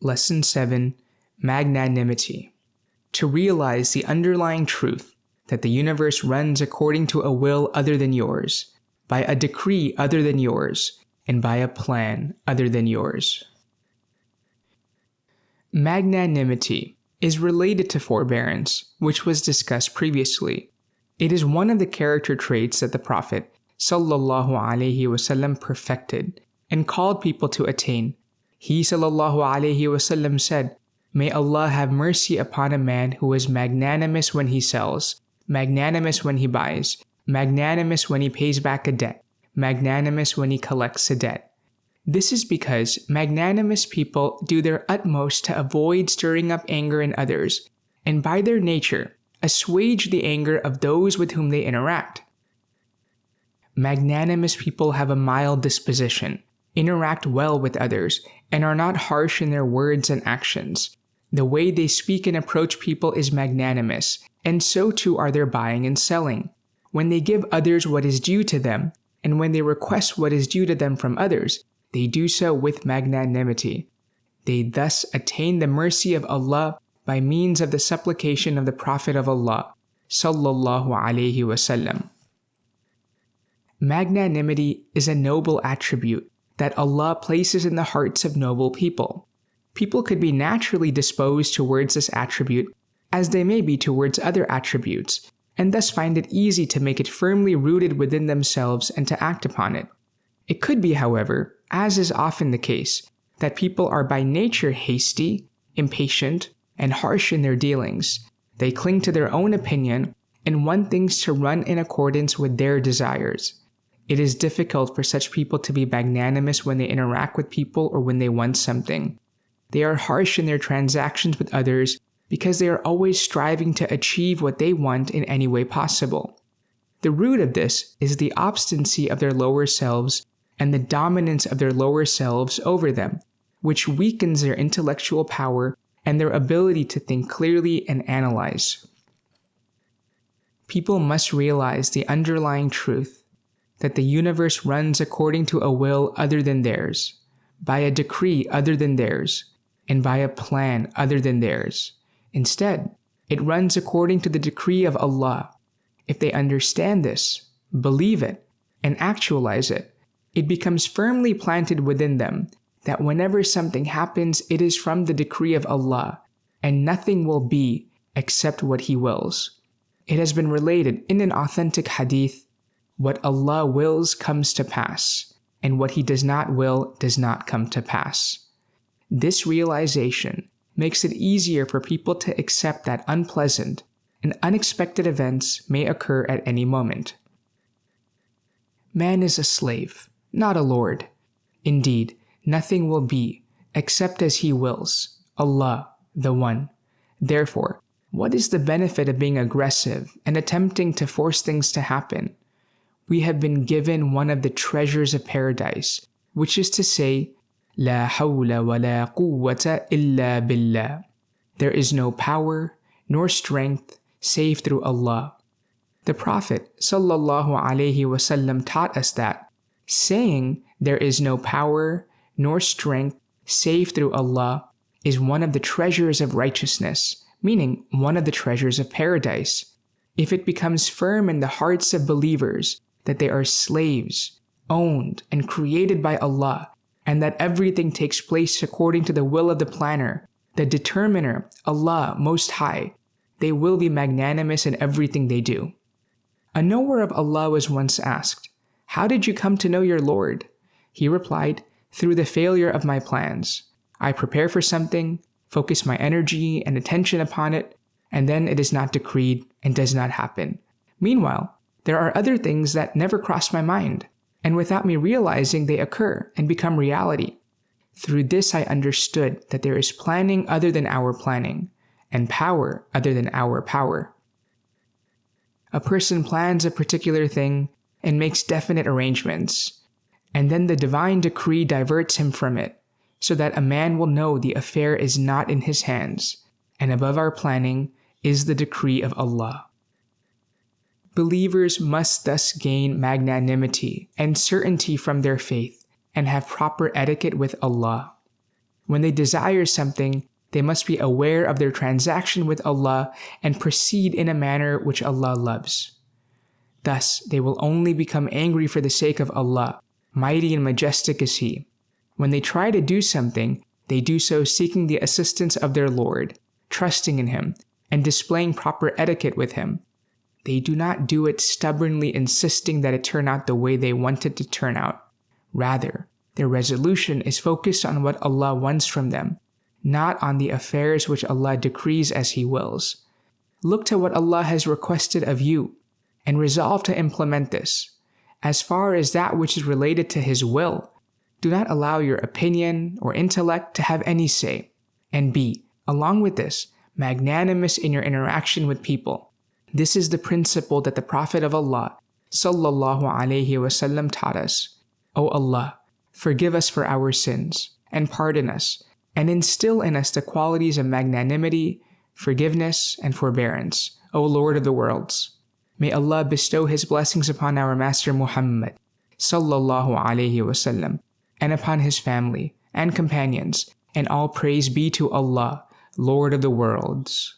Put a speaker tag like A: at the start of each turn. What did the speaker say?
A: Lesson 7, Magnanimity. To realize the underlying truth that the universe runs according to a will other than yours, by a decree other than yours, and by a plan other than yours. Magnanimity is related to forbearance, which was discussed previously. It is one of the character traits that the Prophet ﷺ perfected and called people to attain. He ﷺ said, "May Allah have mercy upon a man who is magnanimous when he sells, magnanimous when he buys, magnanimous when he pays back a debt, magnanimous when he collects a debt." This is because magnanimous people do their utmost to avoid stirring up anger in others, and by their nature, assuage the anger of those with whom they interact. Magnanimous people have a mild disposition, interact well with others, and are not harsh in their words and actions. The way they speak and approach people is magnanimous, and so too are their buying and selling. When they give others what is due to them, and when they request what is due to them from others, they do so with magnanimity. They thus attain the mercy of Allah by means of the supplication of the Prophet of Allah, sallallahu alaihi wasallam. Magnanimity is a noble attribute that Allah places in the hearts of noble people. People could be naturally disposed towards this attribute as they may be towards other attributes, and thus find it easy to make it firmly rooted within themselves and to act upon it. It could be, however, as is often the case, that people are by nature hasty, impatient, and harsh in their dealings. They cling to their own opinion and want things to run in accordance with their desires. It is difficult for such people to be magnanimous when they interact with people or when they want something. They are harsh in their transactions with others because they are always striving to achieve what they want in any way possible. The root of this is the obstinacy of their lower selves and the dominance of their lower selves over them, which weakens their intellectual power and their ability to think clearly and analyze. People must realize the underlying truth that the universe runs according to a will other than theirs, by a decree other than theirs, and by a plan other than theirs. Instead, it runs according to the decree of Allah. If they understand this, believe it, and actualize it, it becomes firmly planted within them that whenever something happens, it is from the decree of Allah, and nothing will be except what He wills. It has been related in an authentic hadith, what Allah wills comes to pass, and what He does not will does not come to pass. This realization makes it easier for people to accept that unpleasant and unexpected events may occur at any moment. Man is a slave, not a lord. Indeed, nothing will be except as He wills, Allah, the One. Therefore, what is the benefit of being aggressive and attempting to force things to happen? We have been given one of the treasures of paradise, which is to say, La hawla wa la quwwata illa billah. There is no power nor strength save through Allah. The Prophet ﷺ taught us that saying there is no power nor strength save through Allah is one of the treasures of righteousness, meaning one of the treasures of paradise. If it becomes firm in the hearts of believers that they are slaves, owned and created by Allah, and that everything takes place according to the will of the planner, the determiner, Allah Most High, they will be magnanimous in everything they do. A knower of Allah was once asked, "How did you come to know your Lord?" He replied, "Through the failure of my plans. I prepare for something, focus my energy and attention upon it, and then it is not decreed and does not happen. Meanwhile, there are other things that never cross my mind, and without me realizing they occur and become reality. Through this I understood that there is planning other than our planning, and power other than our power." A person plans a particular thing and makes definite arrangements, and then the divine decree diverts him from it, so that a man will know the affair is not in his hands, and above our planning is the decree of Allah. Believers must thus gain magnanimity and certainty from their faith and have proper etiquette with Allah. When they desire something, they must be aware of their transaction with Allah and proceed in a manner which Allah loves. Thus, they will only become angry for the sake of Allah, mighty and majestic is He. When they try to do something, they do so seeking the assistance of their Lord, trusting in Him, and displaying proper etiquette with Him. They do not do it stubbornly insisting that it turn out the way they want it to turn out. Rather, their resolution is focused on what Allah wants from them, not on the affairs which Allah decrees as He wills. Look to what Allah has requested of you, and resolve to implement this. As far as that which is related to His will, do not allow your opinion or intellect to have any say, and be, along with this, magnanimous in your interaction with people. This is the principle that the Prophet of Allah, sallallahu alaihi wasallam, taught us. O Allah, forgive us for our sins, and pardon us, and instill in us the qualities of magnanimity, forgiveness, and forbearance, O Lord of the worlds. May Allah bestow His blessings upon our Master Muhammad, sallallahu alaihi wasallam, and upon his family and companions, and all praise be to Allah, Lord of the worlds.